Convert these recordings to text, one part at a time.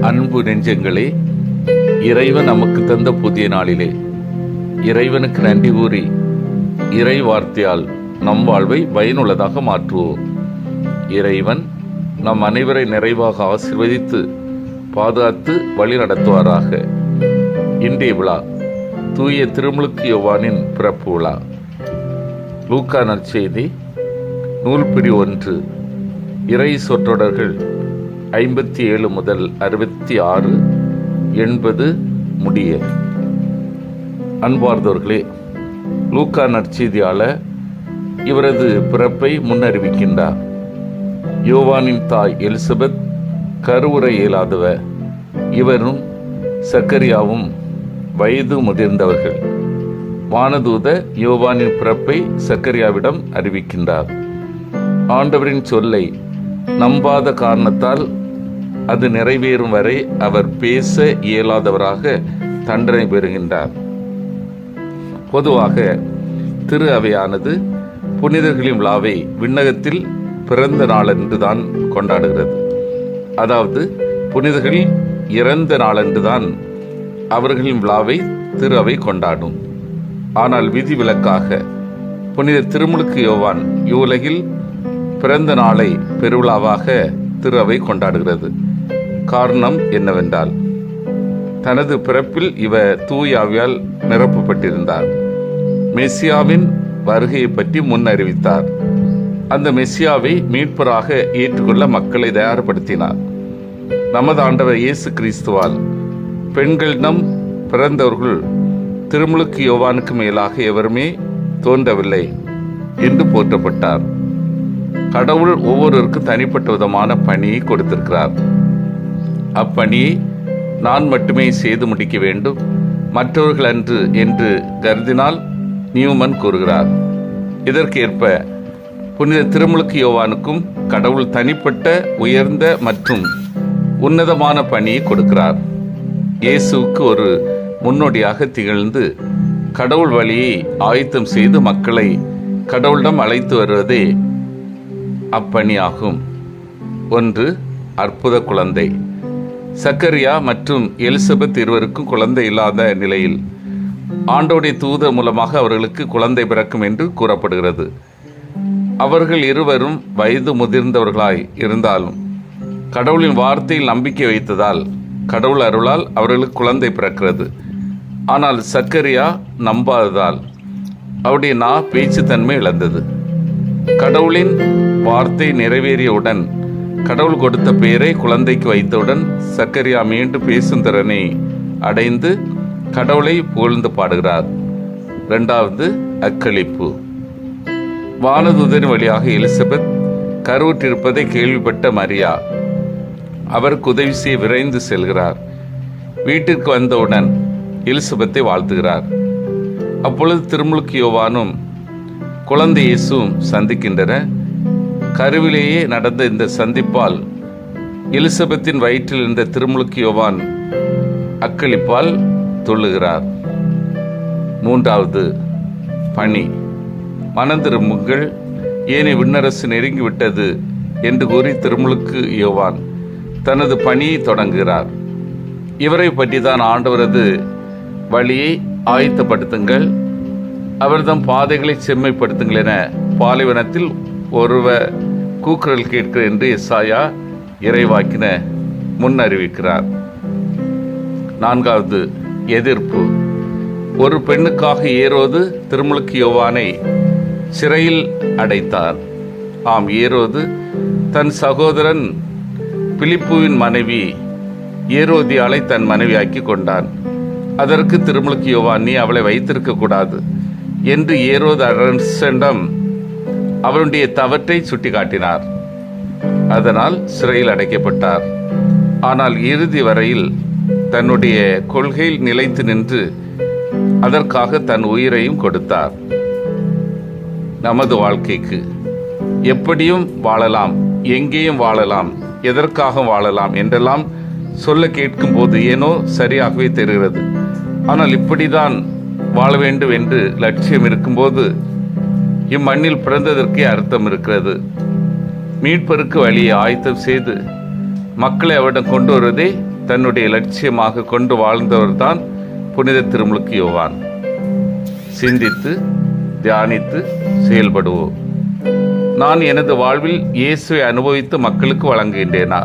அன்பு நெஞ்சங்களே, இறைவன் நமக்கு தந்த புதிய நாளிலே இறைவனுக்கு நன்றி கூறி இறை வார்த்தையால் நம் வாழ்வை பயனுள்ளதாக மாற்றுவோம். இறைவன் நம் அனைவரை நிறைவாக ஆசீர்வதித்து பாதுகாத்து வழி நடத்துவாராக. இன்றைய விழா தூய திருமுழுக்கு யோவானின் பிறப்பு விழா. லூக்கா நற்செய்தி நூல்பிரி 1 இறை சொற்றொடர்கள் 57 முதல் 66, 80 முடிய. அன்பார்ந்தவர்களே, லூக்கா நற்செய்தியாளர் இவரது பிறப்பை முன்னறிவிக்கின்றார். யோவானின் தாய் எலிசபெத் கருவுற இயலாதவர். இவரும் சக்கரியாவும் வயது முதிர்ந்தவர்கள். வானதூத யோவானின் பிறப்பை சக்கரியாவிடம் அறிவிக்கின்றார். ஆண்டவரின் சொல்லை நம்பாத காரணத்தால் அது நிறைவேறும் வரை அவர் பேச இயலாதவராக தண்டனை பெறுகின்றார். பொதுவாக திரு அவையானது புனிதர்களின் விழாவை விண்ணகத்தில் பிறந்த நாளன்று தான் கொண்டாடுகிறது. அதாவது புனிதர்கள் இறந்த நாளன்று தான் அவர்களின் விழாவை திரு அவை கொண்டாடும். ஆனால் விதிவிலக்காக புனித திருமுழுக்கு யோவான் இவ்வுலகில் பிறந்த நாளை பெருவிழாவாக திரு அவை கொண்டாடுகிறது. காரணம் என்னவென்றால், தனது பிறப்பில் இவர் தூய ஆவியால் நிரப்பப்பட்டிருந்தார். மெசியாவின் வருகையை பற்றி முன் அறிவித்தார். அந்த மெசியாவை மீட்பராக ஏற்றுக்கொள்ள மக்களை தயார்படுத்தினார். நமது ஆண்டவர் இயேசு கிறிஸ்துவால் பெண்களிடம் பிறந்தவர்கள் திருமுழுக்கு யோவானுக்கு மேலாக எவருமே தோன்றவில்லை என்று போற்றப்பட்டார். கடவுள் ஒவ்வொருவருக்கும் தனிப்பட்ட விதமான பணியை கொடுத்திருக்கிறார். அப்பணியை நான் மட்டுமே செய்து முடிக்க வேண்டும், மற்றவர்கள் அன்று என்று கருதினால் நியூமன் கூறுகிறார். இதற்கேற்ப புனித திருமுழுக்கு யோவானுக்கும் கடவுள் தனிப்பட்ட உயர்ந்த மற்றும் உன்னதமான பணியை கொடுக்கிறார். இயேசுவுக்கு ஒரு முன்னோடியாக திகழ்ந்து கடவுள் வழியை ஆயத்தம் செய்து மக்களை கடவுளிடம் அழைத்து வருவதே அப்பணியாகும். 1. அற்புத குழந்தை. சக்கரியா மற்றும் எலிசபெத் இருவருக்கும் குழந்தை இல்லாத நிலையில் ஆண்டவருடைய தூதர் மூலமாக அவர்களுக்கு குழந்தை பிறக்கும் என்று கூறப்படுகிறது. அவர்கள் இருவரும் வயது முதிர்ந்தவர்களாய் இருந்தாலும் கடவுளின் வார்த்தையில் நம்பிக்கை வைத்ததால் கடவுள் அருளால் அவர்களுக்கு குழந்தை பிறக்கிறது. ஆனால் சக்கரியா நம்பாததால் அவருடைய பேச்சுத்தன்மை இழந்தது. கடவுளின் வார்த்தை நிறைவேறியவுடன் கடவுள் கொடுத்த பெயரை குழந்தைக்கு வைத்தவுடன் சக்கரியா மீண்டும் பேசும் திறனை அடைந்து கடவுளை புகழ்ந்து பாடுகிறார். 2. அக்களிப்பு. வானதூதரின் வழியாக எலிசபெத் கருவுற்றிருப்பதை கேள்விப்பட்ட மரியா அவருக்கு உதவி செய்ய விரைந்து செல்கிறார். வீட்டிற்கு வந்தவுடன் எலிசபெத்தை வாழ்த்துகிறார். அப்பொழுது திருமுழுக்கு யோவானும் குழந்தை இயேசுவும் சந்திக்கின்றன. கருவிலேயே நடந்த இந்த சந்திப்பால் எலிசபெத்தின் வயிற்றில் இருந்த திருமுழுக்கு யோவான் அக்களிப்பால் துள்ளுகிறார். 3. பணி. மனந்திரும்புங்கள், ஏனைய விண்ணரசு நெருங்கிவிட்டது என்று கூறி திருமுழுக்கு யோவான் தனது பணியை தொடங்குகிறார். இவரை பற்றி தான் ஆண்டவரது வழியை ஆயத்தப்படுத்துங்கள், அவர்தம் பாதைகளை செம்மைப்படுத்துங்கள் என பாலைவனத்தில் ஒருவர் கூக்குரல் கேட்கிற என்று எசாயா இறைவாக்கின முன் அறிவிக்கிறார். 4. எதிர்ப்பு. ஒரு பெண்ணுக்காக ஏரோது திருமுழுக்கு யோவானை சிறையில் அடைத்தார். ஏரோது தன் சகோதரன் பிலிப்புவின் மனைவி ஏரோதியாளை தன் மனைவியாக்கி கொண்டான். அதற்கு திருமுழுக்கு யோவான், நீ அவளை வைத்திருக்க கூடாது என்று ஏரோது அரசனிடம் அவருடைய தவற்றை சுட்டிக்காட்டினார். அதனால் சிறையில் அடைக்கப்பட்டார். ஆனால் இறுதி வரையில் தன்னுடைய கொள்கையில் நிலைத்து நின்று அதற்காக தன் உயிரையும் கொடுத்தார். நமது வாழ்க்கைக்கு எப்படியும் வாழலாம், எங்கேயும் வாழலாம், எதற்காக வாழலாம் என்றெல்லாம் சொல்ல கேட்கும் போது ஏனோ சரியாகவே தெரிகிறது. ஆனால் இப்படிதான் வாழ வேண்டும் என்று லட்சியம் இருக்கும்போது இம்மண்ணில் பிறந்ததற்கே அர்த்தம் இருக்கிறது. மீட்பருக்கு வழியை ஆயத்தம் செய்து மக்களை அவரிடம் கொண்டு வருவதே தன்னுடைய லட்சியமாக கொண்டு வாழ்ந்தவர்தான் புனித திருமுழுக்கு யோவான். சிந்தித்து தியானித்து செயல்படுவோம். நான் எனது வாழ்வில் இயேசுவை அனுபவித்து மக்களுக்கு வழங்குகின்றேனா?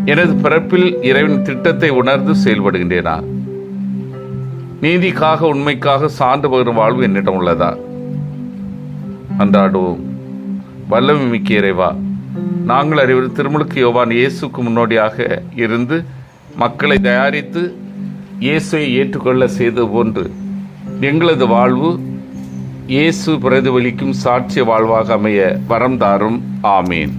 எனது பிறப்பில் இறைவன் திட்டத்தை உணர்ந்து செயல்படுகின்றேனா? நீதிக்காக உண்மைக்காக சான்று பகரும் வாழ்வு என்னிடம் உள்ளதா? அன்றாடுவோம். வல்லமை மிக்க இறைவா, நாங்கள் அறிவது திருமுழுக்கு யோவான் இயேசுக்கு முன்னோடியாக இருந்து மக்களை தயாரித்து இயேசுவை ஏற்றுக்கொள்ள செய்தது போன்று எங்களது வாழ்வு இயேசு பிரதிபலிக்கும் சாட்சிய வாழ்வாக அமைய வரம் தாரும். ஆமீன்.